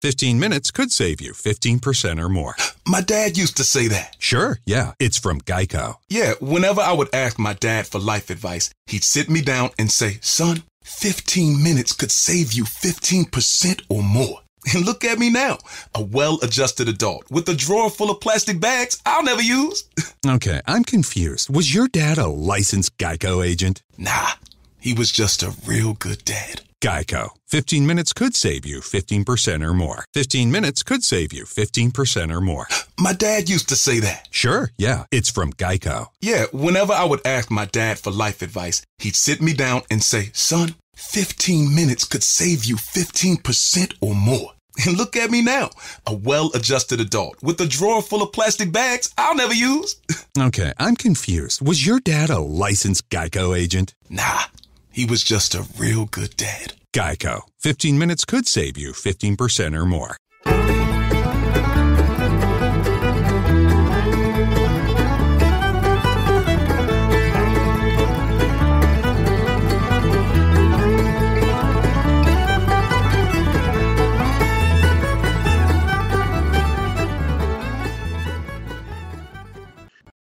15 minutes could save you 15% or more. My dad used to say that. Sure, yeah. It's from Geico. Yeah, whenever I would ask my dad for life advice, he'd sit me down and say, son, 15 minutes could save you 15% or more. And look at me now, a well-adjusted adult with a drawer full of plastic bags I'll never use. Okay, I'm confused. Was your dad a licensed Geico agent? Nah, he was just a real good dad. Geico. 15 minutes could save you 15% or more. 15 minutes could save you 15% or more. My dad used to say that. Sure, yeah. It's from Geico. Yeah, whenever I would ask my dad for life advice, he'd sit me down and say, son, 15 minutes could save you 15% or more. And look at me now, a well-adjusted adult with a drawer full of plastic bags I'll never use. Okay, I'm confused. Was your dad a licensed Geico agent? Nah, he was just a real good dad. Geico. 15 minutes could save you 15% or more.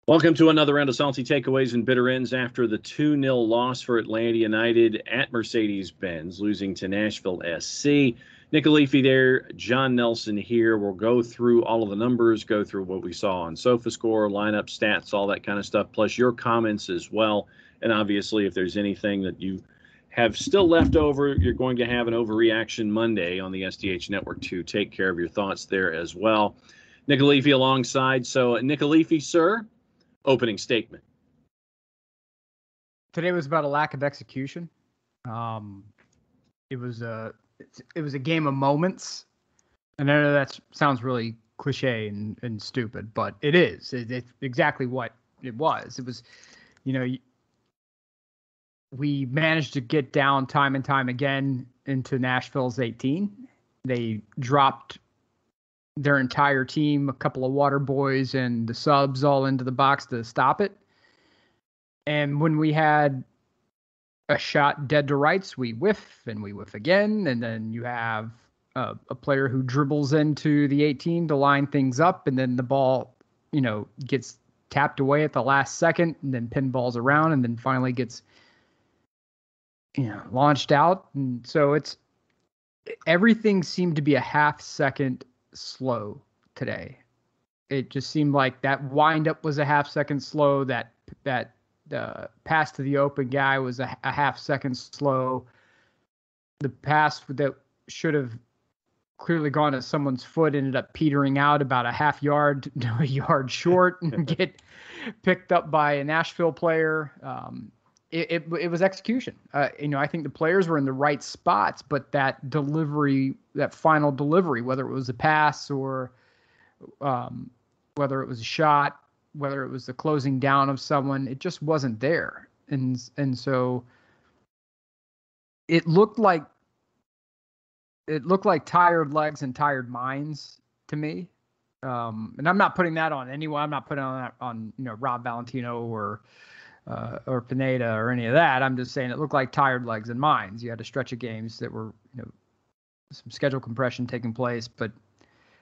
Welcome to another round of Salty Takeaways and Bitter Ends after the 2-0 loss for Atlanta United at Mercedes-Benz, losing to Nashville SC. Nick Alifi there, John Nelson here. We'll go through all of the numbers, go through what we saw on SofaScore, lineup stats, all that kind of stuff, plus your comments as well. And obviously, if there's anything that you have still left over, you're going to have an Overreaction Monday on the SDH Network to take care of your thoughts there as well. Nick Alifi alongside. So, Nick Alifi, sir, opening statement. Today was about a lack of execution. It was a game of moments. And I know that sounds really cliche and stupid, but it is. It's exactly what it was. It was, we managed to get down time and time again into Nashville's 18. They dropped their entire team, a couple of water boys and the subs all into the box to stop it. And when we had a shot dead to rights, we whiff and we whiff again. And then you have a player who dribbles into the 18 to line things up. And then the ball, gets tapped away at the last second and then pinballs around and then finally gets, launched out. And so everything seemed to be a half second slow today. It just seemed like that wind up was a half second slow. That pass to the open guy was a half second slow. The pass that should have clearly gone to someone's foot ended up petering out about a half yard to a yard short and get picked up by a Nashville player. It was execution. I think the players were in the right spots, but that delivery, that final delivery, whether it was a pass or whether it was a shot, whether it was the closing down of someone, it just wasn't there. And so it looked like tired legs and tired minds to me. And I'm not putting that on anyone. I'm not putting that on Rob Valentino or Pineda or any of that. I'm just saying it looked like tired legs and minds. You had a stretch of games that were, some schedule compression taking place, but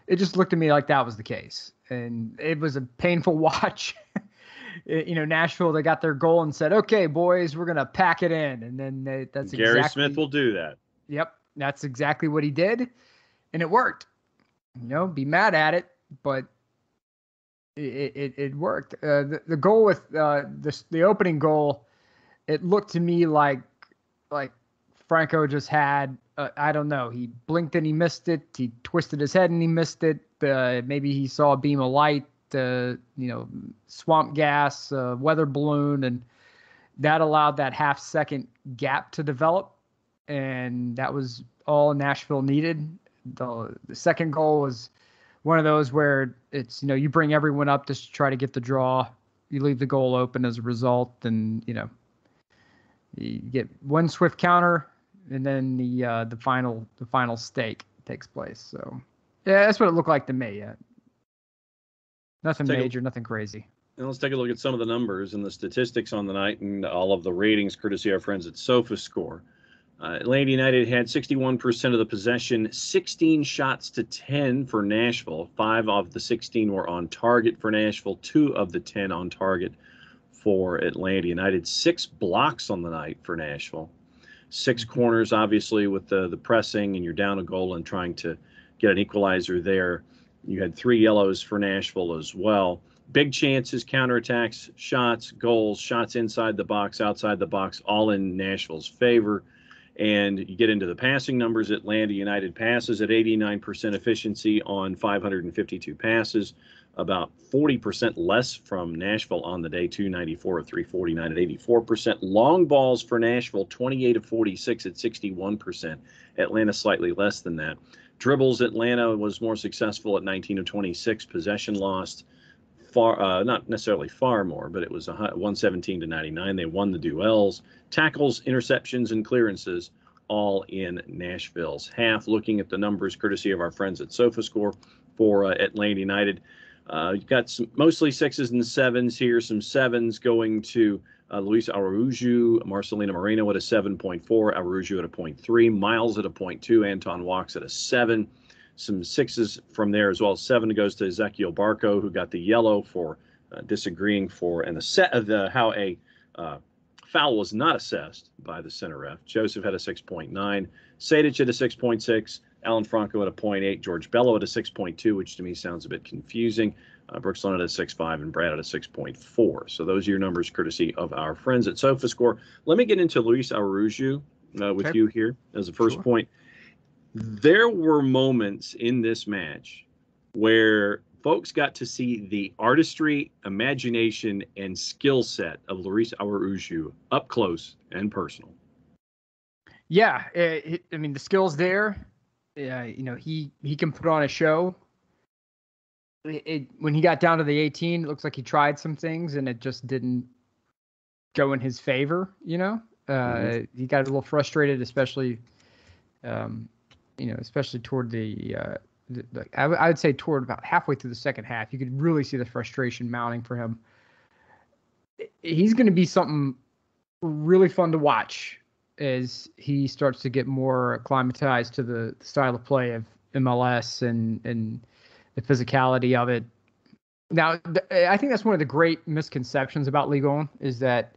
it just looked to me like that was the case. And it was a painful watch. Nashville, they got their goal and said, okay, boys, we're going to pack it in. And then Gary Smith will do that. Yep. That's exactly what he did. And it worked. Be mad at it, but it worked. The goal with the opening goal, it looked to me like Franco just had I don't know. He blinked and he missed it. He twisted his head and he missed it. Maybe he saw a beam of light. Swamp gas, weather balloon, and that allowed that half second gap to develop, and that was all Nashville needed. The second goal was one of those where it's, you bring everyone up just to try to get the draw. You leave the goal open as a result, and, you get one swift counter, and then the final stake takes place. So, yeah, that's what it looked like to me. Nothing major, nothing crazy. And let's take a look at some of the numbers and the statistics on the night and all of the ratings, courtesy of our friends at SofaScore. Atlanta United had 61% of the possession, 16 shots to 10 for Nashville. 5 of the 16 were on target for Nashville, 2 of the 10 on target for Atlanta United. 6 blocks on the night for Nashville. 6 corners, obviously, with the pressing, and you're down a goal and trying to get an equalizer there. You had 3 yellows for Nashville as well. Big chances, counterattacks, shots, goals, shots inside the box, outside the box, all in Nashville's favor. And you get into the passing numbers. Atlanta United passes at 89% efficiency on 552 passes, about 40% less from Nashville on the day, 294 or 349 at 84%. Long balls for Nashville, 28 of 46 at 61%. Atlanta slightly less than that. Dribbles, Atlanta was more successful at 19 of 26. Possession lost far, not necessarily far more, but it was 117 to 99. They won the duels. Tackles, interceptions, and clearances, all in Nashville's half. Looking at the numbers, courtesy of our friends at SofaScore for Atlanta United. You've got some, mostly 6s and 7s here. Some 7s going to Luis Araujo, Marcelino Moreno at a 7.4, Araujo at a 0.3, Miles at a 0.2, Anton Walks at a 7. Some 6s from there as well. 7 goes to Ezequiel Barco, who got the yellow for disagreeing for and the set of how a foul was not assessed by the center ref. Joseph had a 6.9, Sejdic at a 6.6, Alan Franco at a 0.8, George Bello at a 6.2, which to me sounds a bit confusing. Brooks Lund at a 6.5 and Brad at a 6.4. So those are your numbers courtesy of our friends at SofaScore. Let me get into Luis Araujo with you here as a first point. There were moments in this match where folks got to see the artistry, imagination, and skill set of Luis Araujo up close and personal. Yeah, I mean, the skill's there. He can put on a show. When he got down to the 18, it looks like he tried some things, and it just didn't go in his favor, He got a little frustrated, especially especially toward I would say toward about halfway through the second half. You could really see the frustration mounting for him. He's going to be something really fun to watch as he starts to get more acclimatized to the style of play of MLS and the physicality of it. Now, I think that's one of the great misconceptions about Ligue 1 is that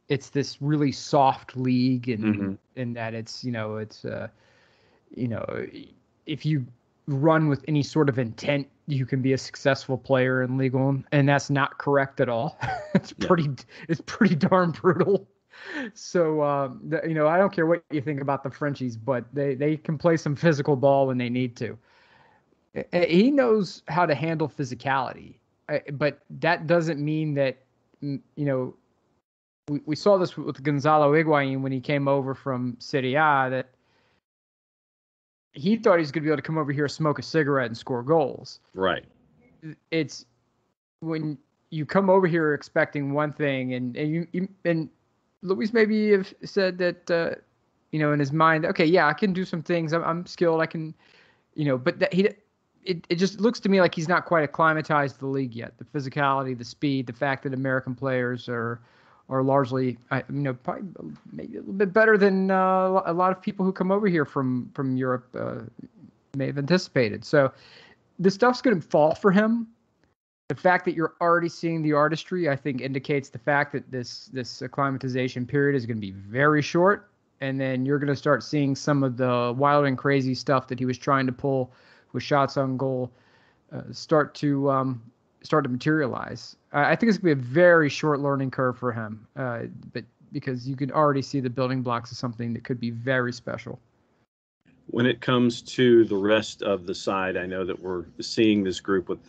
it's this really soft league and that it's, if you run with any sort of intent, you can be a successful player in Ligue 1, and that's not correct at all. It's pretty darn brutal. So, I don't care what you think about the Frenchies, but they can play some physical ball when they need to. He knows how to handle physicality, but that doesn't mean that, we saw this with Gonzalo Higuain when he came over from Serie A, that he thought he was going to be able to come over here, smoke a cigarette, and score goals. Right. It's when you come over here expecting one thing, and Luis maybe have said that, in his mind, okay, yeah, I can do some things. I'm skilled. I can, but that it just looks to me like he's not quite acclimatized to the league yet. The physicality, the speed, the fact that American players are largely, probably maybe a little bit better than a lot of people who come over here from Europe may have anticipated. So the stuff's going to fall for him. The fact that you're already seeing the artistry, I think, indicates the fact that this acclimatization period is going to be very short, and then you're going to start seeing some of the wild and crazy stuff that he was trying to pull with shots on goal start to materialize. I think it's going to be a very short learning curve for him, but because you can already see the building blocks of something that could be very special. When it comes to the rest of the side, I know that we're seeing this group with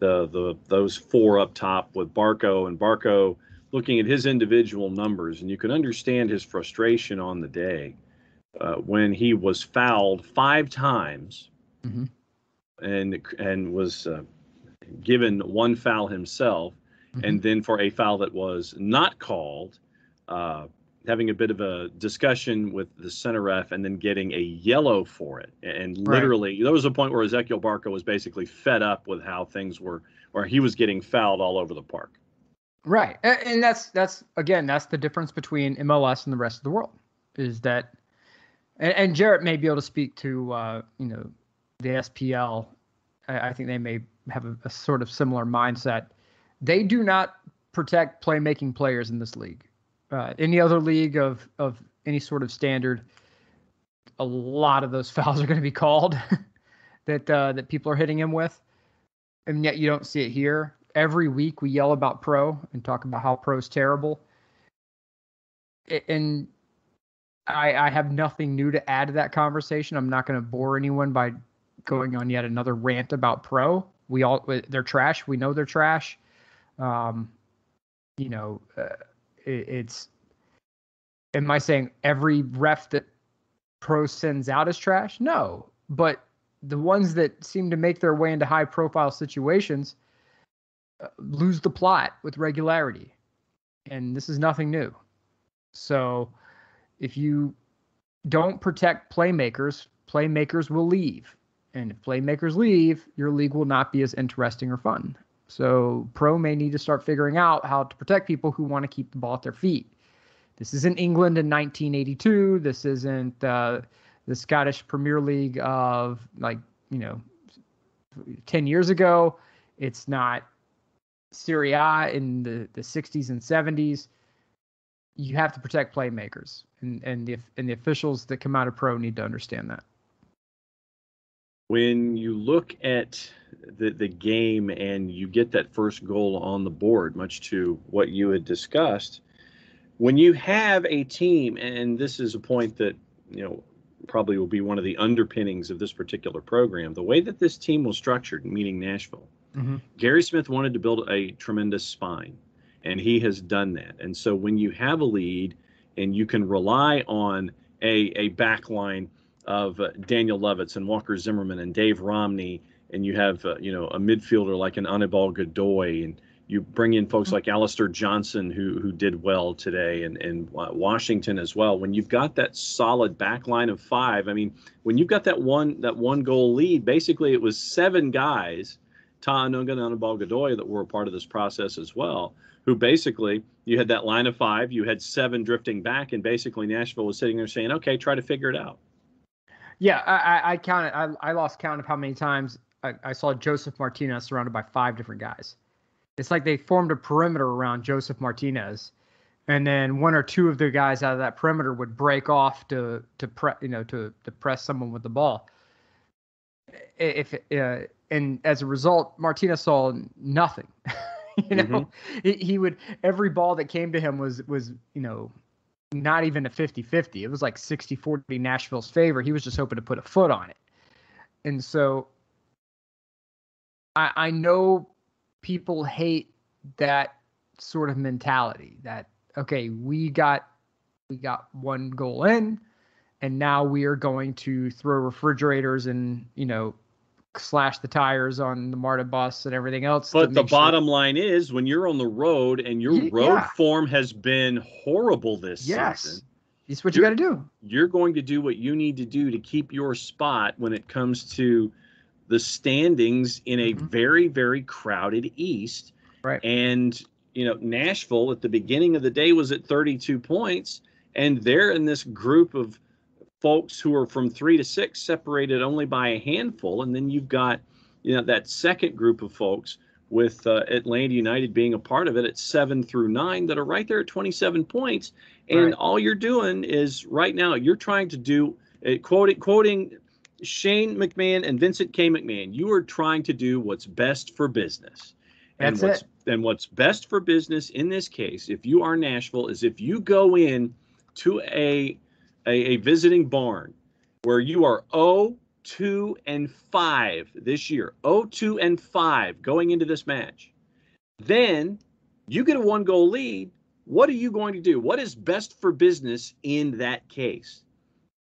those 4 up top with Barco looking at his individual numbers, and you can understand his frustration on the day when he was fouled 5 times and was given 1 foul himself, and then for a foul that was not called, having a bit of a discussion with the center ref and then getting a yellow for it. And literally, there was a point where Ezequiel Barco was basically fed up with how things were, where he was getting fouled all over the park. Right. And that's the difference between MLS and the rest of the world, is that And Jarrett may be able to speak to, the SPL. I think they may have a sort of similar mindset. They do not protect playmaking players in this league. Any other league of any sort of standard, a lot of those fouls are going to be called that people are hitting him with, and yet you don't see it here. Every week we yell about pro and talk about how pro's terrible, and I have nothing new to add to that conversation. I'm not going to bore anyone by going on yet another rant about pro. They're trash. We know they're trash. It's. Am I saying every ref that pro sends out is trash? No, but the ones that seem to make their way into high-profile situations lose the plot with regularity, and this is nothing new. So, if you don't protect playmakers, playmakers will leave, and if playmakers leave, your league will not be as interesting or fun. So, pro may need to start figuring out how to protect people who want to keep the ball at their feet. This isn't England in 1982. This isn't the Scottish Premier League of 10 years ago. It's not Serie A in the 60s and 70s. You have to protect playmakers, and the officials that come out of pro need to understand that. When you look at the game and you get that first goal on the board, much to what you had discussed, when you have a team, and this is a point that, probably will be one of the underpinnings of this particular program, the way that this team was structured, meaning Nashville, Gary Smith wanted to build a tremendous spine, and he has done that. And so when you have a lead and you can rely on a back line of Daniel Levitz and Walker Zimmerman and Dave Romney, and you have, a midfielder like an Anibal Godoy, and you bring in folks like Alistair Johnson, who did well today, and Washington as well. When you've got that solid back line of five, I mean, when you've got that one goal lead, basically it was seven guys, Ta Anunga and Anibal Godoy, that were a part of this process as well, who basically, you had that line of five, you had seven drifting back, and basically Nashville was sitting there saying, okay, try to figure it out. Yeah, I counted. I lost count of how many times I saw Joseph Martinez surrounded by five different guys. It's like they formed a perimeter around Joseph Martinez, and then one or two of the guys out of that perimeter would break off to press someone with the ball. And as a result, Martinez saw nothing. He would, every ball that came to him was not even a 50-50. It was like 60-40 Nashville's favor. He was just hoping to put a foot on it. And so I know people hate that sort of mentality that, okay, we got one goal in, and now we are going to throw refrigerators and, slash the tires on the MARTA bus and everything else. But the bottom line is, when you're on the road and your road form has been horrible this season, it's what you got to do. You're going to do what you need to do to keep your spot when it comes to the standings in a very, very crowded East. Right. And, Nashville at the beginning of the day was at 32 points, and they're in this group of folks who are from 3 to 6, separated only by a handful. And then you've got, that second group of folks with Atlanta United being a part of it at 7 through 9 that are right there at 27 points. And all you're doing is right now you're trying to do, quoting Shane McMahon and Vincent K. McMahon, you are trying to do what's best for business. And what's best for business in this case, if you are Nashville, is if you go in to a visiting barn where you are 0-2-5 this year, 0-2-5 going into this match, then you get a 1-goal lead. What are you going to do? What is best for business in that case?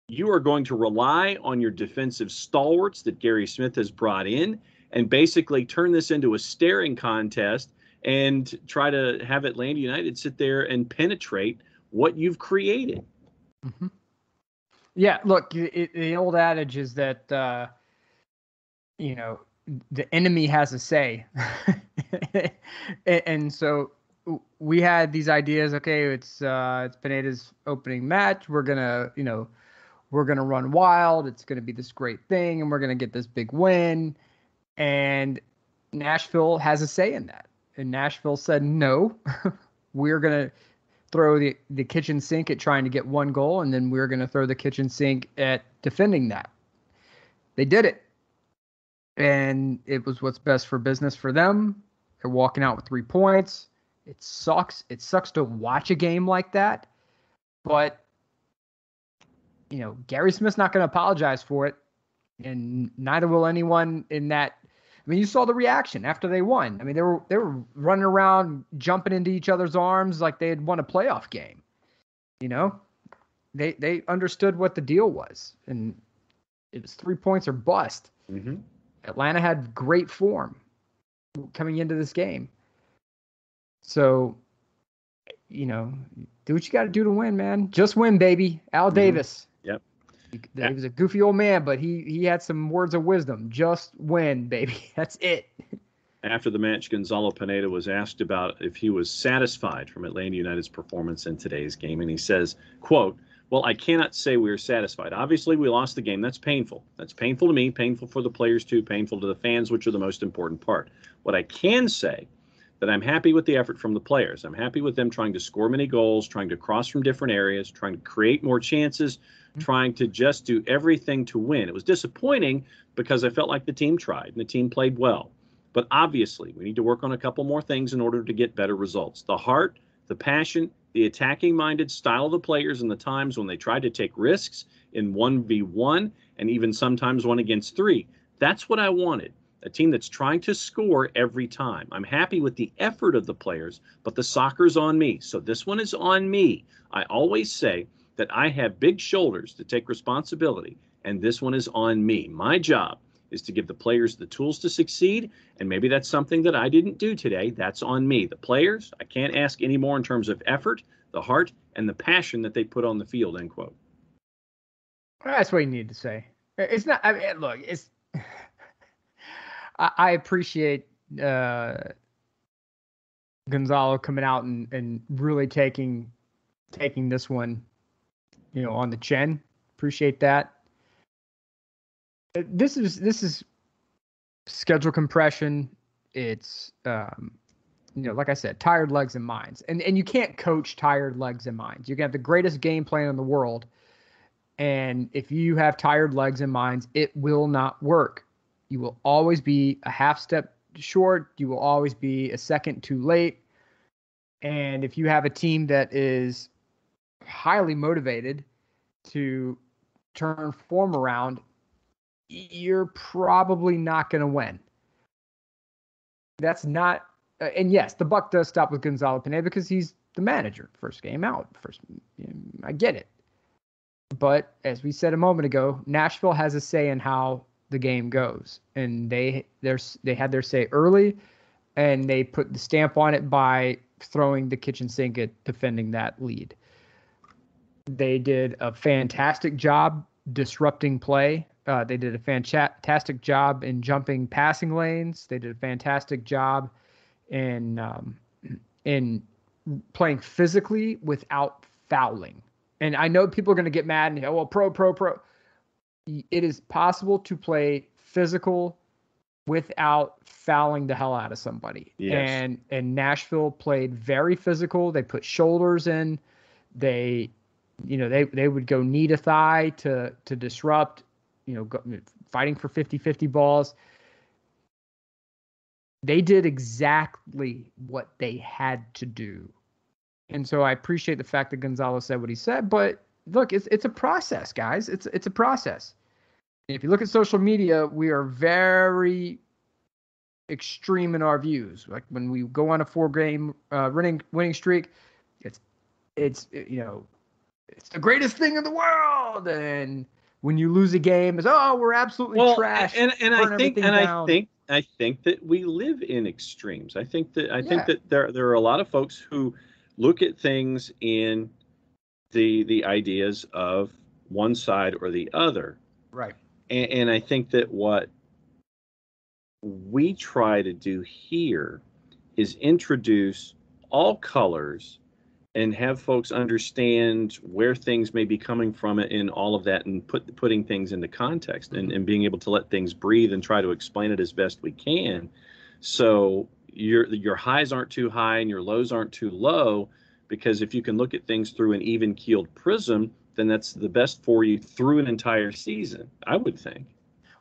You are going to rely on your defensive stalwarts that Gary Smith has brought in and basically turn this into a staring contest and try to have Atlanta United sit there and penetrate what you've created. Mm-hmm. Yeah, look, the old adage is that, the enemy has a say. and so we had these ideas, okay, it's Pineda's opening match. We're going to, we're going to run wild. It's going to be this great thing, and we're going to get this big win. And Nashville has a say in that. And Nashville said, no, we're going to throw the kitchen sink at trying to get one goal, and then we're going to throw the kitchen sink at defending that. They did it. And it was what's best for business for them. They're walking out with 3 points. It sucks. It sucks to watch a game like that. But, Gary Smith's not going to apologize for it. And neither will anyone in that. I mean, you saw the reaction after they won. I mean, they were running around, jumping into each other's arms like they had won a playoff game. They understood what the deal was. And it was 3 points or bust. Mm-hmm. Atlanta had great form coming into this game. So, do what you got to do to win, man. Just win, baby. Al Davis. Yep. He was a goofy old man, but he had some words of wisdom. Just win, baby. That's it. After the match, Gonzalo Pineda was asked about if he was satisfied from Atlanta United's performance in today's game, and he says, quote, "Well, I cannot say we are satisfied. Obviously, we lost the game. That's painful. That's painful to me, painful for the players too, painful to the fans, which are the most important part. What I can say that I'm happy with the effort from the players. I'm happy with them trying to score many goals, trying to cross from different areas, trying to create more chances, trying to just do everything to win. It was disappointing because I felt like the team tried and the team played well. But obviously, we need to work on a couple more things in order to get better results. The heart, the passion, the attacking-minded style of the players, and the times when they tried to take risks in 1v1 and even sometimes 1-against-3. That's what I wanted. A team that's trying to score every time. I'm happy with the effort of the players, but the soccer's on me. So this one is on me. I always say that I have big shoulders to take responsibility, and this one is on me. My job is to give the players the tools to succeed, and maybe that's something that I didn't do today. That's on me. The players, I can't ask any more in terms of effort, the heart, and the passion that they put on the field," end quote. That's what you need to say. It's not, I mean, look, it's, I appreciate Gonzalo coming out and really taking this one, on the chin. Appreciate that. This is schedule compression. It's like I said, tired legs and minds, and you can't coach tired legs and minds. You can have the greatest game plan in the world, and if you have tired legs and minds, it will not work. You will always be a half step short. You will always be a second too late. And if you have a team that is highly motivated to turn form around, you're probably not going to win. That's not, and yes, the buck does stop with Gonzalo Pineda because he's the manager. First game out. I get it. But as we said a moment ago, Nashville has a say in how the game goes, and they had their say early, and they put the stamp on it by throwing the kitchen sink at defending that lead. They did a fantastic job disrupting play. They did a fantastic job in jumping passing lanes. They did a fantastic job in playing physically without fouling. And I know people are going to get mad and well, pro. It is possible to play physical without fouling the hell out of somebody. Yes. And Nashville played very physical. They put shoulders in. They would go knee to thigh to disrupt, fighting for 50-50 balls. They did exactly what they had to do. And so I appreciate the fact that Gonzalo said what he said, but look, it's a process, guys. It's a process. If you look at social media, we are very extreme in our views. Like when we go on a 4-game winning streak, it's the greatest thing in the world. And when you lose a game, it's we're absolutely trash. And I think that we live in extremes. I think that there are a lot of folks who look at things in the ideas of one side or the other. Right. And I think that what we try to do here is introduce all colors and have folks understand where things may be coming from in all of that, and putting things into context, and being able to let things breathe and try to explain it as best we can. So your highs aren't too high and your lows aren't too low, because if you can look at things through an even keeled prism, then that's the best for you through an entire season, I would think.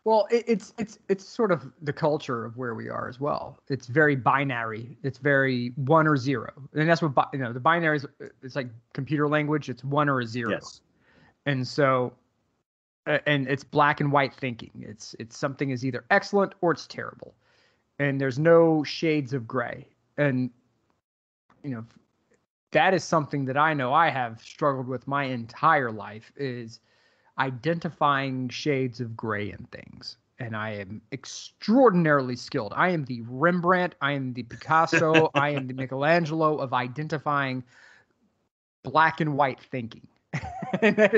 Well, it's sort of the culture of where we are as well. It's very binary. It's very 1 or 0, and that's what the binary is. It's like computer language. It's 1 or a 0. Yes. And so, and it's black and white thinking. It's something is either excellent or it's terrible, and there's no shades of gray. And that is something that I know I have struggled with my entire life, is identifying shades of gray in things. And I am extraordinarily skilled. I am the Rembrandt, I am the Picasso, I am the Michelangelo of identifying black and white thinking. And it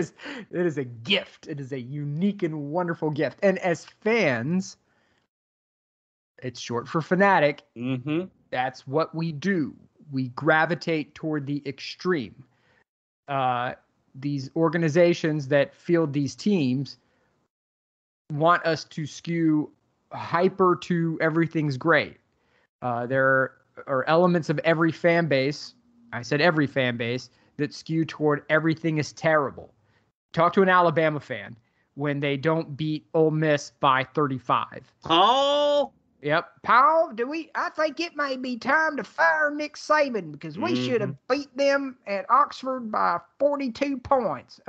is a gift. It is a unique and wonderful gift. And as fans, it's short for fanatic. Mm-hmm. That's what we do. We gravitate toward the extreme. These organizations that field these teams want us to skew hyper to everything's great. There are elements of every fan base, I said every fan base, that skew toward everything is terrible. Talk to an Alabama fan when they don't beat Ole Miss by 35. Oh, yep. Paul, I think it may be time to fire Nick Saban, because we should have beat them at Oxford by 42 points.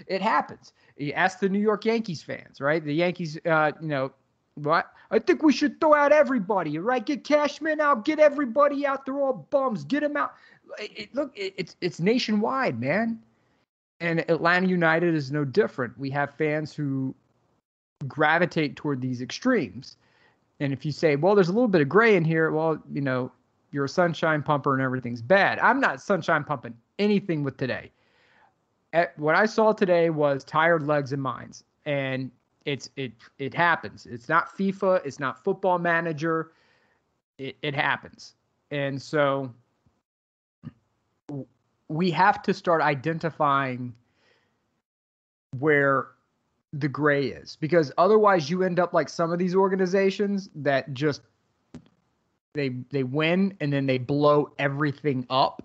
It happens. You ask the New York Yankees fans, right? The Yankees, what? I think we should throw out everybody, right? Get Cashman out, get everybody out. They're all bums. Get them out. It's nationwide, man. And Atlanta United is no different. We have fans who gravitate toward these extremes. And if you say, well, there's a little bit of gray in here, well, you're a sunshine pumper and everything's bad. I'm not sunshine pumping anything with today. What I saw today was tired legs and minds. And it happens. It's not FIFA. It's not Football Manager. It happens. And so we have to start identifying where the gray is, because otherwise you end up like some of these organizations that just they win and then they blow everything up,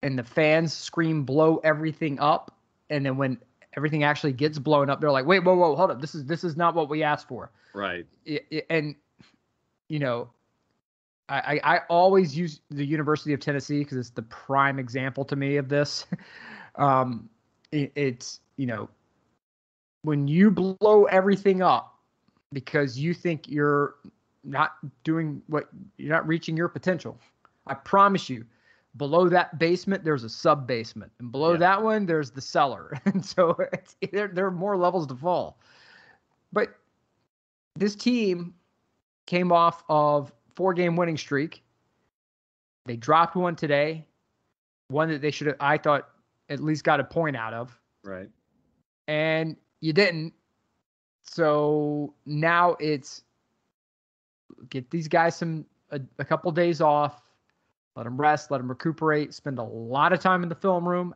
and the fans scream blow everything up, and then when everything actually gets blown up, they're like, wait, whoa, hold up, this is not what we asked for. Right. And I always use the University of Tennessee because it's the prime example to me of this. It's when you blow everything up because you think you're not reaching your potential, I promise you, below that basement, there's a sub basement, and below that one, there's the cellar. And so there are more levels to fall. But this team came off of 4-game winning streak. They dropped one today, one that they should have, I thought, at least got a point out of. Right. And you didn't. So now it's get these guys a couple days off, let them rest, let them recuperate, spend a lot of time in the film room,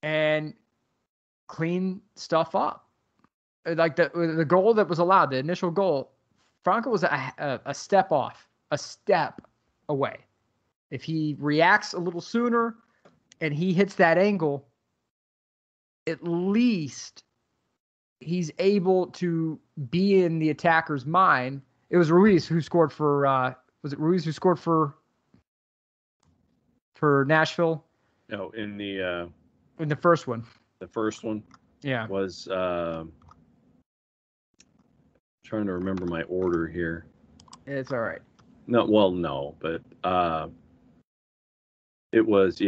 and clean stuff up. Like the goal that was allowed, the initial goal, Franco was a step away. If he reacts a little sooner and he hits that angle, at least he's able to be in the attacker's mind. It was Ruiz who scored for was it Ruiz who scored for Nashville? No, in the first one. The first one. Yeah. Was trying to remember my order here. It's all right. No, but it was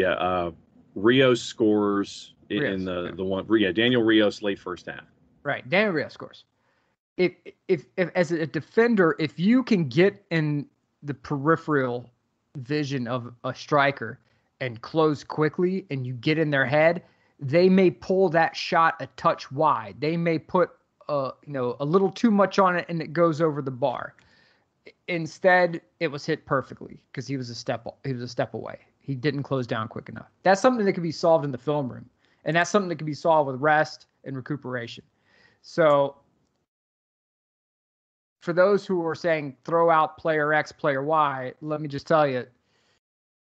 Rios scores in the one. Yeah, Daniel Rios late first half. Right, Daniel Rios scores. If as a defender, if you can get in the peripheral vision of a striker and close quickly, and you get in their head, they may pull that shot a touch wide. They may put a little too much on it, and it goes over the bar. Instead, it was hit perfectly because he was a step away. He didn't close down quick enough. That's something that could be solved in the film room, and that's something that can be solved with rest and recuperation. So for those who are saying throw out player X, player Y, let me just tell you,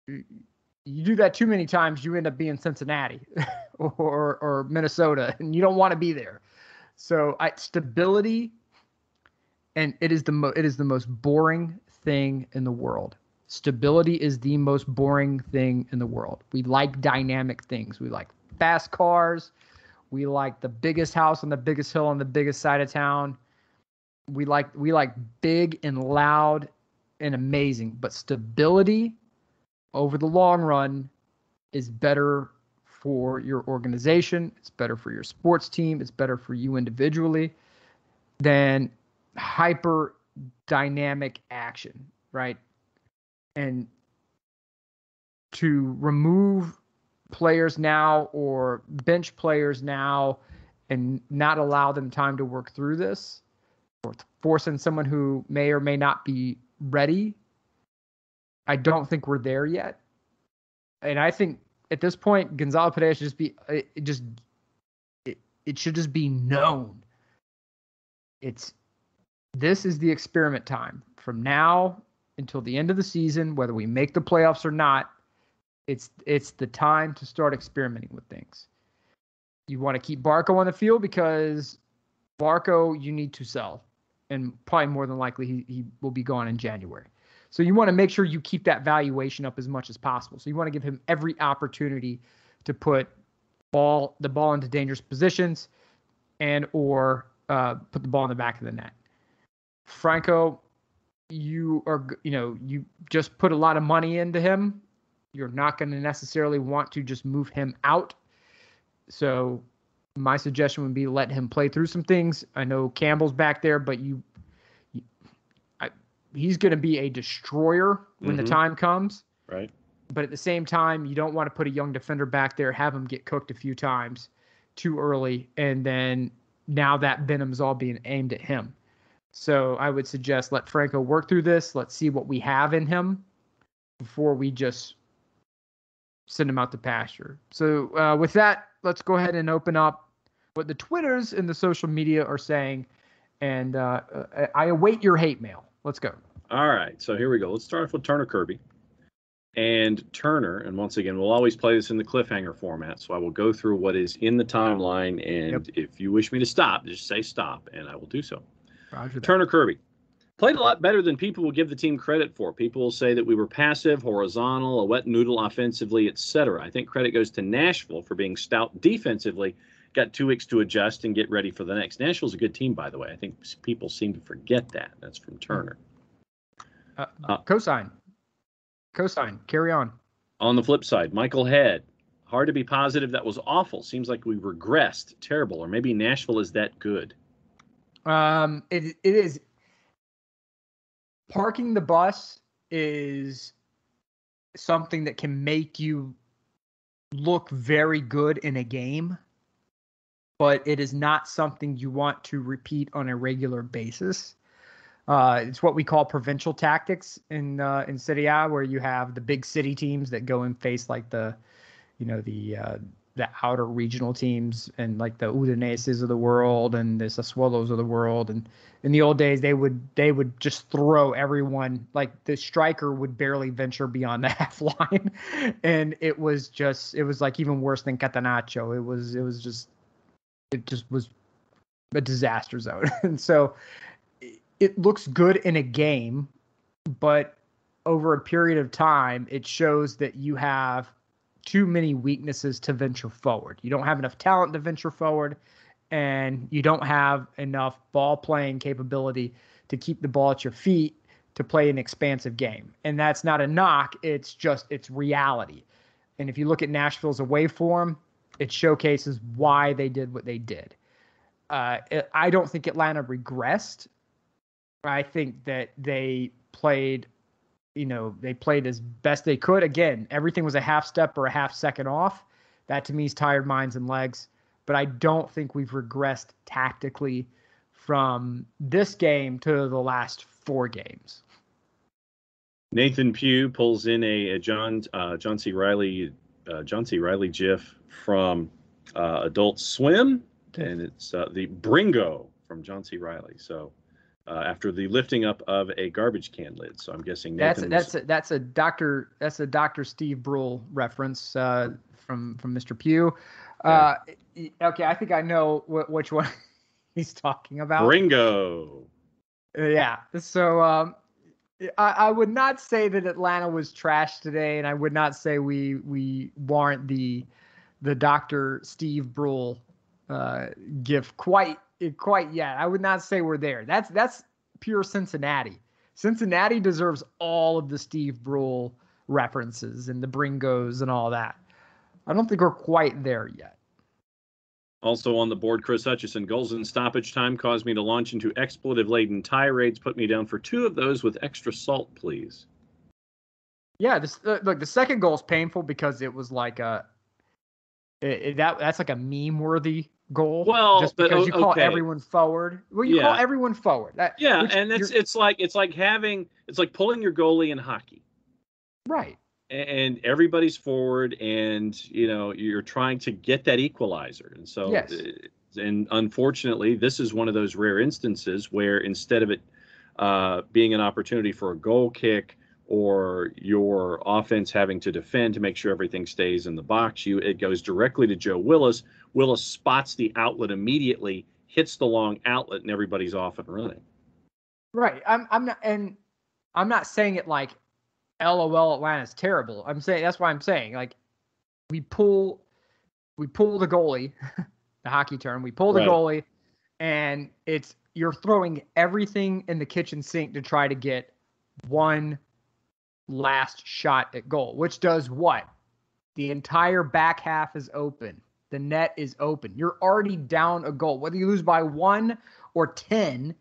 you do that too many times, you end up being Cincinnati or Minnesota, and you don't want to be there. So stability, and it is the most boring thing in the world. Stability is the most boring thing in the world. We like dynamic things. We like fast cars. We like the biggest house on the biggest hill on the biggest side of town. We like big and loud and amazing. But stability over the long run is better for your organization. It's better for your sports team. It's better for you individually than hyper dynamic action, right? And to remove players now or bench players now and not allow them time to work through this, or force in someone who may or may not be ready, I don't think we're there yet. And I think at this point, Gonzalo Pineda should it should just be known. This is the experiment time. From now until the end of the season, whether we make the playoffs or not, it's the time to start experimenting with things. You want to keep Barco on the field because Barco you need to sell, and probably more than likely he will be gone in January. So you want to make sure you keep that valuation up as much as possible. So you want to give him every opportunity to put the ball into dangerous positions and or put the ball in the back of the net. Franco, you just put a lot of money into him. You're not going to necessarily want to just move him out. So my suggestion would be let him play through some things. I know Campbell's back there, but he's going to be a destroyer when the time comes. Right. But at the same time, you don't want to put a young defender back there, have him get cooked a few times too early, and then now that venom's all being aimed at him. So I would suggest let Franco work through this. Let's see what we have in him before we just send him out to pasture. So with that, let's go ahead and open up what the Twitters and the social media are saying. And I await your hate mail. Let's go. All right. So here we go. Let's start off with Turner Kirby. And Turner, and once again, we'll always play this in the cliffhanger format. So I will go through what is in the timeline. And if you wish me to stop, just say stop, and I will do so. Roger that. Turner Kirby played a lot better than people will give the team credit for. People will say that we were passive, horizontal, a wet noodle offensively, etc. I think credit goes to Nashville for being stout defensively. Got 2 weeks to adjust and get ready for the next. Nashville's a good team, by the way. I think people seem to forget that. That's from Turner. Cosign. Carry on. On the flip side, Michael Head. Hard to be positive. That was awful. Seems like we regressed. Terrible. Or maybe Nashville is that good. It is. Parking the bus is something that can make you look very good in a game, but it is not something you want to repeat on a regular basis. It's what we call provincial tactics in Serie A, where you have the big city teams that go and face like the outer regional teams and like the Udineses of the world and the Sassuolos of the world. And in the old days, they would just throw everyone, like the striker would barely venture beyond the half line. And it was like even worse than Catenaccio. It just was a disaster zone. And so it looks good in a game, but over a period of time, it shows that you have too many weaknesses to venture forward. You don't have enough talent to venture forward, and you don't have enough ball playing capability to keep the ball at your feet to play an expansive game. And that's not a knock. It's reality. And if you look at Nashville's away form, it showcases why they did what they did. I don't think Atlanta regressed. I think that they played as best they could. Again, everything was a half step or a half second off. That to me is tired minds and legs. But I don't think we've regressed tactically from this game to the last 4 games. Nathan Pugh pulls in a John C. Riley GIF from Adult Swim, and it's the Bringo from John C. Riley. So after the lifting up of a garbage can lid, so I'm guessing Nathan that's a Dr. Steve Brule reference from Mr. Pugh. Okay, I think I know which one he's talking about. Bringo. Yeah. So I would not say that Atlanta was trash today, and I would not say we warrant the Dr. Steve Brule gift quite yet. I would not say we're there. That's pure Cincinnati. Cincinnati deserves all of the Steve Brule references and the Bringos and all that. I don't think we're quite there yet. Also on the board, Chris Hutchison, goals in stoppage time caused me to launch into expletive-laden tirades. Put me down for 2 of those with extra salt, please. Yeah, look, the second goal is painful because it was like that's like a meme-worthy goal. Well, just because you call everyone forward. Well, you call everyone forward. And it's like pulling your goalie in hockey. Right. And everybody's forward, and you're trying to get that equalizer. And so, yes. And unfortunately, this is one of those rare instances where instead of it being an opportunity for a goal kick or your offense having to defend to make sure everything stays in the box, it goes directly to Joe Willis. Willis spots the outlet immediately, hits the long outlet, and everybody's off and running. Right. I'm not saying it like LOL, Atlanta's terrible. That's why I'm saying, like, we pull the goalie, the hockey term, we pull the goalie, and you're throwing everything in the kitchen sink to try to get one last shot at goal, which does what? The entire back half is open. The net is open. You're already down a goal. Whether you lose by 1 or 10,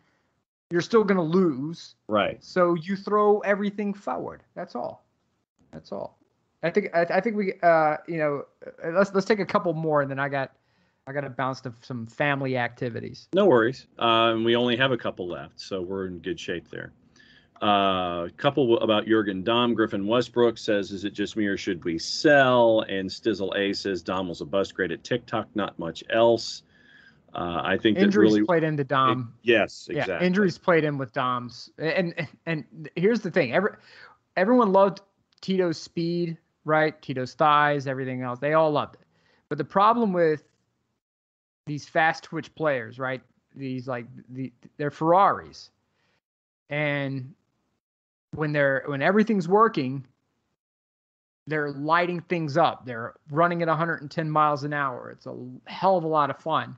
you're still going to lose. Right. So you throw everything forward. That's all. I think we let's take a couple more, and then I got to bounce to some family activities. No worries. We only have a couple left, so we're in good shape there. A couple about Jurgen Damm. Griffin Westbrook says, "Is it just me or should we sell?" And Stizzle A says, "Damm was a bust, great at TikTok, not much else." I think injuries that really played into Damm. Yes, exactly. Yeah, injuries played in with Damm's. And here's the thing: everyone loved Tito's speed, right? Tito's thighs, everything else. They all loved it. But the problem with these fast twitch players, right? These they're Ferraris, and when everything's working, they're lighting things up. They're running at 110 miles an hour. It's a hell of a lot of fun.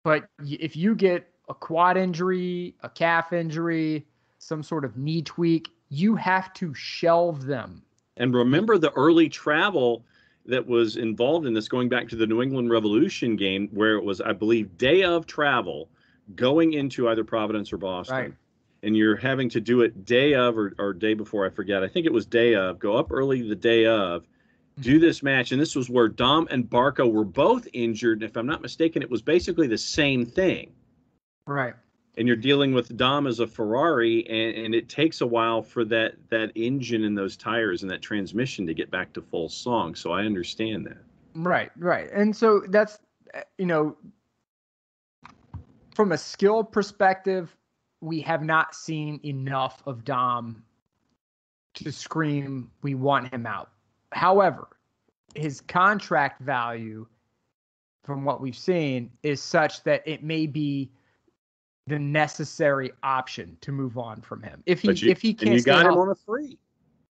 But if you get a quad injury, a calf injury, some sort of knee tweak, you have to shelve them. And remember the early travel that was involved in this, going back to the New England Revolution game, where it was, I believe, day of travel going into either Providence or Boston. Right. And you're having to do it day of or day before, I forget. I think it was day of. Go up early the day of, do this match. And this was where Damm and Barco were both injured. And if I'm not mistaken, it was basically the same thing. Right. And you're dealing with Damm as a Ferrari, and it takes a while for that engine and those tires and that transmission to get back to full song. So I understand that. Right. And so that's, from a skill perspective, we have not seen enough of Damm to scream, we want him out. However, his contract value, from what we've seen, is such that it may be the necessary option to move on from him. If he can't, and you got him on a free.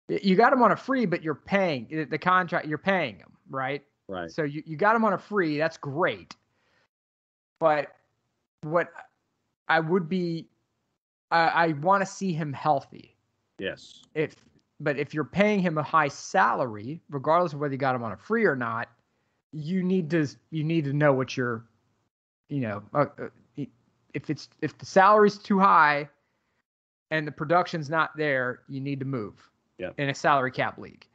You got him on a free, but you're paying the contract. You're paying him, right? Right. So you got him on a free. That's great. But what I would be, I want to see him healthy. Yes. But if you're paying him a high salary, regardless of whether you got him on a free or not, you need to know what you're, if the salary's too high and the production's not there, you need to move. Yeah. In a salary cap league.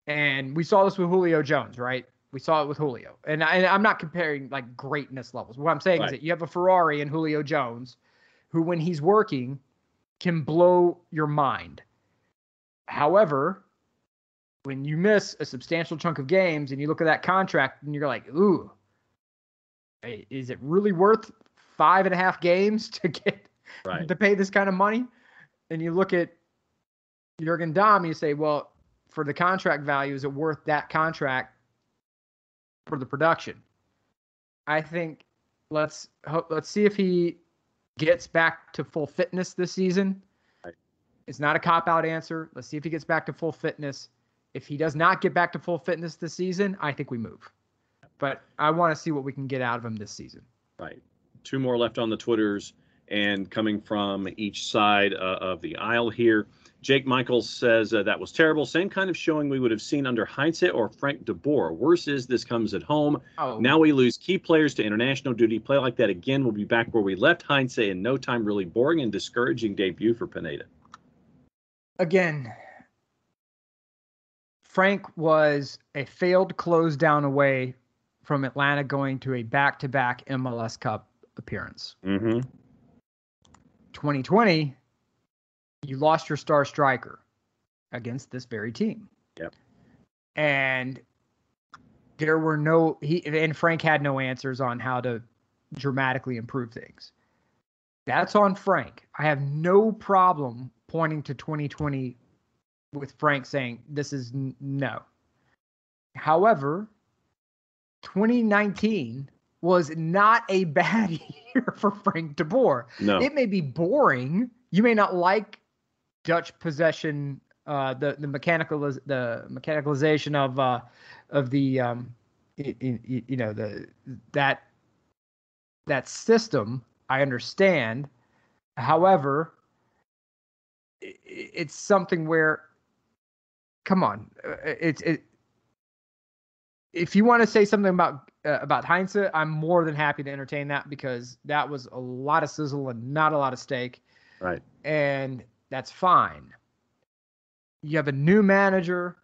And we saw this with Julio Jones, right? We saw it with Julio. And I'm not comparing like greatness levels. What I'm saying is that you have a Ferrari in Julio Jones who, when he's working, can blow your mind. However, when you miss a substantial chunk of games and you look at that contract and you're like, ooh, is it really worth 5.5 games to get to pay this kind of money? And you look at Jürgen Damm, you say, well, for the contract value, is it worth that contract for the production? I think let's see if he gets back to full fitness this season. Right. It's not a cop-out answer. Let's see if he gets back to full fitness. If he does not get back to full fitness this season, I think we move. But I want to see what we can get out of him this season. Right. 2 more left on the Twitters, and coming from each side of the aisle here. Jake Michaels says that was terrible. Same kind of showing we would have seen under Heinze or Frank de Boer. Worse is this comes at home. Oh. Now we lose key players to international duty. Play like that again. We'll be back where we left Heinze in no time. Really boring and discouraging debut for Pineda. Again, Frank was a failed close down away from Atlanta going to a back-to-back MLS Cup appearance. 2020, you lost your star striker against this very team. Yep. And there were and Frank had no answers on how to dramatically improve things. That's on Frank. I have no problem pointing to 2020 with Frank saying this is no. However, 2019 was not a bad year for Frank de Boer. No. It may be boring. You may not like Dutch possession, the mechanicalization of the that system. I understand. However, it's something where, come on, if you want to say something about Heinze, I'm more than happy to entertain that, because that was a lot of sizzle and not a lot of steak. Right. And that's fine. You have a new manager,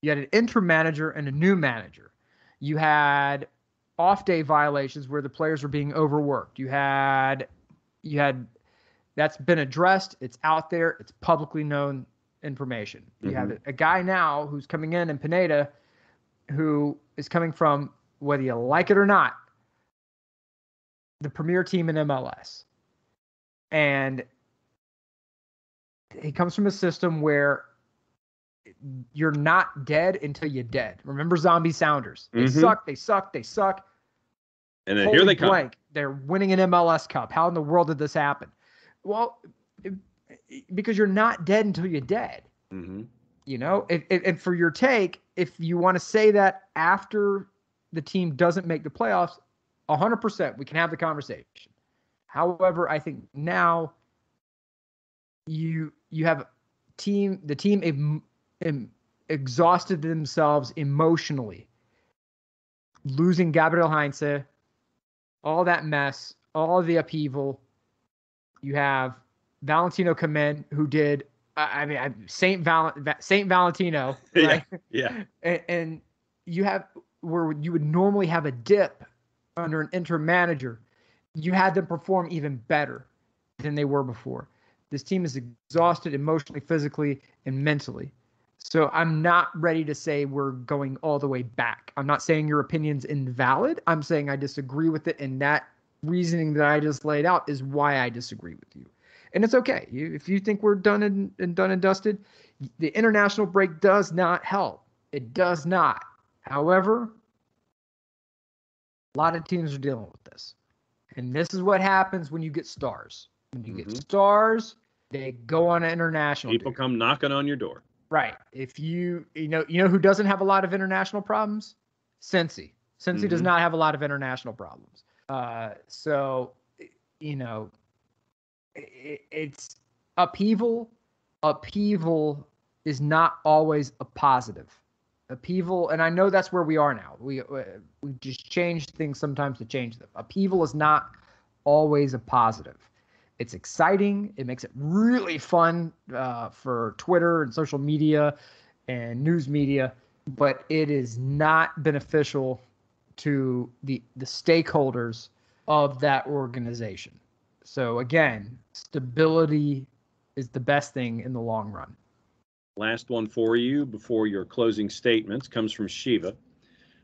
you had an interim manager and a new manager. You had off-day violations where the players were being overworked. You had that's been addressed. It's out there. It's publicly known information. You have a guy now who's coming in Pineda, who is coming from, whether you like it or not, the premier team in MLS. And he comes from a system where you're not dead until you're dead. Remember Zombie Sounders? They suck. And then here they come. They're winning an MLS Cup. How in the world did this happen? Well, because you're not dead until you're dead. You know, and for your take, if you want to say that after the team doesn't make the playoffs, 100%, we can have the conversation. However, I think now you have the team exhausted themselves emotionally, losing Gabriel Heinze, all that mess, all of the upheaval. You have Valentino come in, who did, Saint Valentino, right? Yeah. And you have, where you would normally have a dip under an interim manager, you had them perform even better than they were before. This team is exhausted emotionally, physically, and mentally. So I'm not ready to say we're going all the way back. I'm not saying your opinion's invalid. I'm saying I disagree with it, and that reasoning that I just laid out is why I disagree with you. And it's okay. If you think we're done and dusted, the international break does not help. It does not. However, a lot of teams are dealing with this. And this is what happens when you get stars. When you get stars, they go on an international. People come knocking on your door. Right. If you know who doesn't have a lot of international problems? Cincy. Cincy does not have a lot of international problems. So, it's upheaval. Upheaval is not always a positive. Upheaval, and I know that's where we are now. We just change things sometimes to change them. Upheaval is not always a positive. It's exciting. It makes it really fun for Twitter and social media and news media, but it is not beneficial to the stakeholders of that organization. So again, stability is the best thing in the long run. Last one for you before your closing statements comes from Shiva.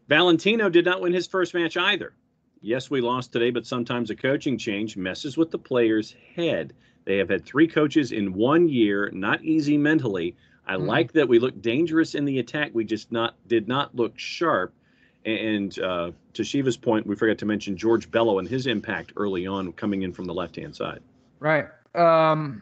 Valentino did not win his first match either. Yes, we lost today, but sometimes a coaching change messes with the player's head. They have had 3 coaches in 1 year, not easy mentally. I like that we looked dangerous in the attack. We just did not look sharp. And to Shiva's point, we forgot to mention George Bello and his impact early on coming in from the left-hand side. Right. 100%.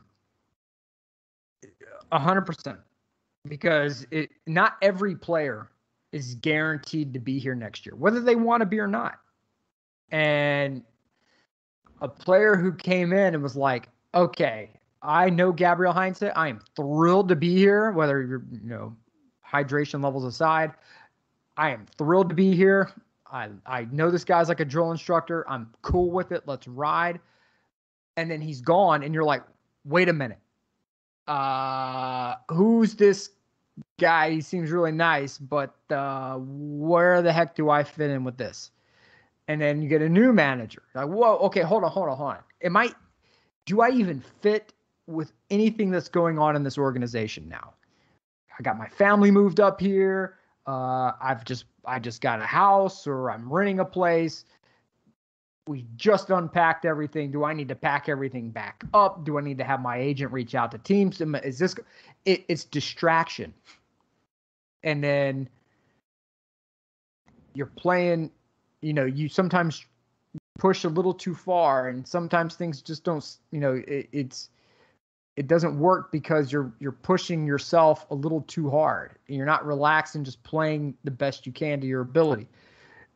Because not every player is guaranteed to be here next year, whether they want to be or not. And a player who came in and was like, okay, I know Gabriel Heinze. I am thrilled to be here, whether you're, hydration levels aside. I am thrilled to be here. I know this guy's like a drill instructor. I'm cool with it. Let's ride. And then he's gone, and you're like, wait a minute. Who's this guy? He seems really nice, but where the heck do I fit in with this? And then you get a new manager. Like, whoa, okay, hold on. Do I even fit with anything that's going on in this organization now? I got my family moved up here. I just got a house, or I'm renting a place. We just unpacked everything. Do I need to pack everything back up? Do I need to have my agent reach out to teams? It's distraction. And then you're playing, you sometimes push a little too far, and sometimes things just don't, it doesn't work because you're pushing yourself a little too hard, and you're not relaxed and just playing the best you can to your ability.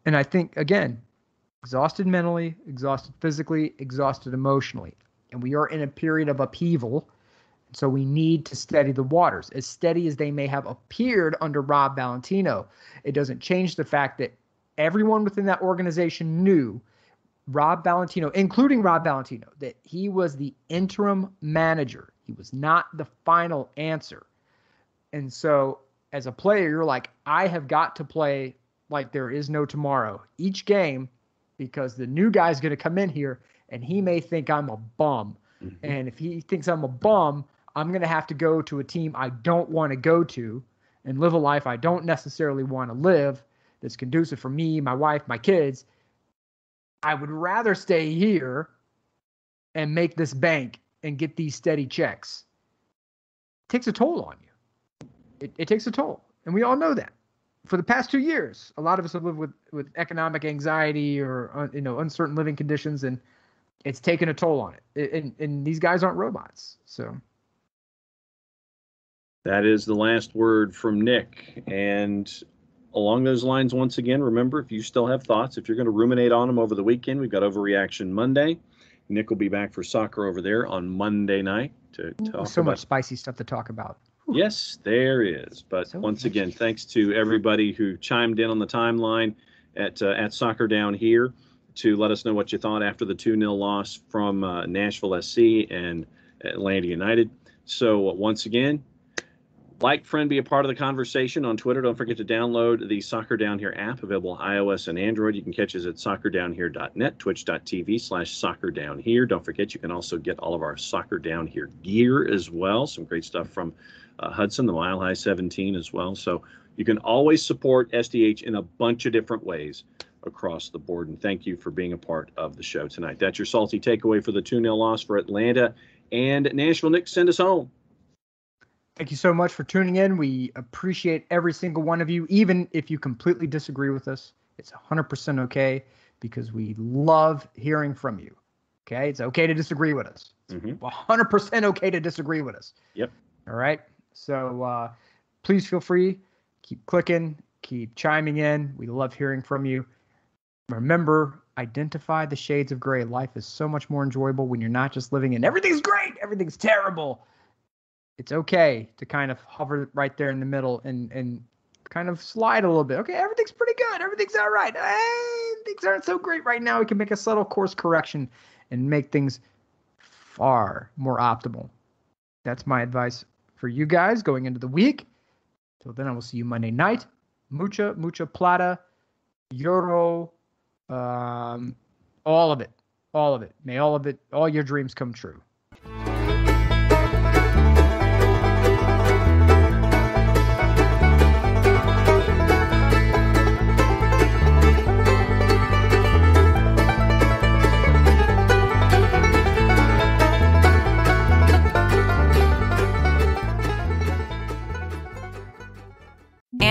And I think, again, exhausted mentally, exhausted physically, exhausted emotionally. And we are in a period of upheaval. So we need to steady the waters. As steady as they may have appeared under Rob Valentino, it doesn't change the fact that everyone within that organization knew Rob Valentino, including Rob Valentino, that he was the interim manager. He was not the final answer. And so as a player, you're like, I have got to play like there is no tomorrow each game, because the new guy's going to come in here and he may think I'm a bum. Mm-hmm. And if he thinks I'm a bum, I'm going to have to go to a team I don't want to go to and live a life I don't necessarily want to live that's conducive for me, my wife, my kids. I would rather stay here and make this bank and get these steady checks. It takes a toll on you. It takes a toll. And we all know that. For the past 2 years, a lot of us have lived with economic anxiety or uncertain living conditions, and it's taken a toll on it. And these guys aren't robots. So that is the last word from Nick. And along those lines, once again, remember, if you still have thoughts, if you're going to ruminate on them over the weekend, we've got Overreaction Monday. Nick will be back for soccer over there on Monday night to talk so much spicy stuff to talk about. Yes, there is. But once again, thanks to everybody who chimed in on the timeline at Soccer Down Here to let us know what you thought after the 2-0 loss from Nashville SC and Atlanta United. So once again, like, friend, be a part of the conversation on Twitter. Don't forget to download the Soccer Down Here app, available on iOS and Android. You can catch us at soccerdownhere.net, twitch.tv/soccerdownhere. Don't forget, you can also get all of our Soccer Down Here gear as well. Some great stuff from Hudson, the Mile High 17 as well. So you can always support SDH in a bunch of different ways across the board. And thank you for being a part of the show tonight. That's your salty takeaway for the 2-0 loss for Atlanta and Nashville. Nick, send us home. Thank you so much for tuning in. We appreciate every single one of you, even if you completely disagree with us. It's 100% okay, because we love hearing from you. Okay? It's okay to disagree with us. Mm-hmm. 100% okay to disagree with us. Yep. All right? So please feel free. Keep clicking. Keep chiming in. We love hearing from you. Remember, identify the shades of gray. Life is so much more enjoyable when you're not just living in everything's great, everything's terrible. It's okay to kind of hover right there in the middle and kind of slide a little bit. Okay, everything's pretty good. Everything's all right. Things aren't so great right now. We can make a subtle course correction and make things far more optimal. That's my advice for you guys going into the week. Till then, I will see you Monday night. Mucha plata, euro, all of it. May all your dreams come true.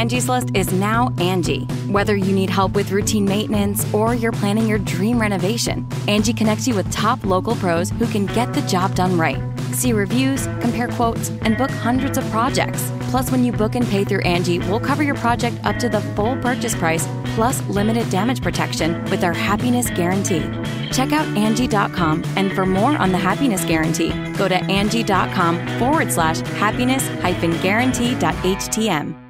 Angie's List is now Angie. Whether you need help with routine maintenance or you're planning your dream renovation, Angie connects you with top local pros who can get the job done right. See reviews, compare quotes, and book hundreds of projects. Plus, when you book and pay through Angie, we'll cover your project up to the full purchase price, plus limited damage protection with our Happiness Guarantee. Check out Angie.com, and for more on the Happiness Guarantee, go to Angie.com/happiness-guarantee.htm.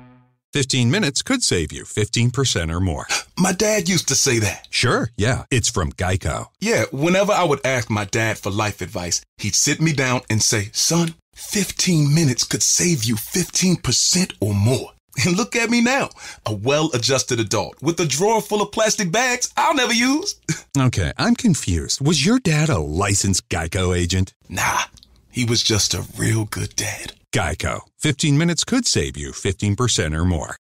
15 minutes could save you 15% or more. My dad used to say that. Sure, yeah, it's from Geico. Yeah, whenever I would ask my dad for life advice, he'd sit me down and say, son, 15 minutes could save you 15% or more. And look at me now, a well-adjusted adult with a drawer full of plastic bags I'll never use. Okay, I'm confused. Was your dad a licensed Geico agent? Nah, he was just a real good dad. Geico. 15 minutes could save you 15% or more.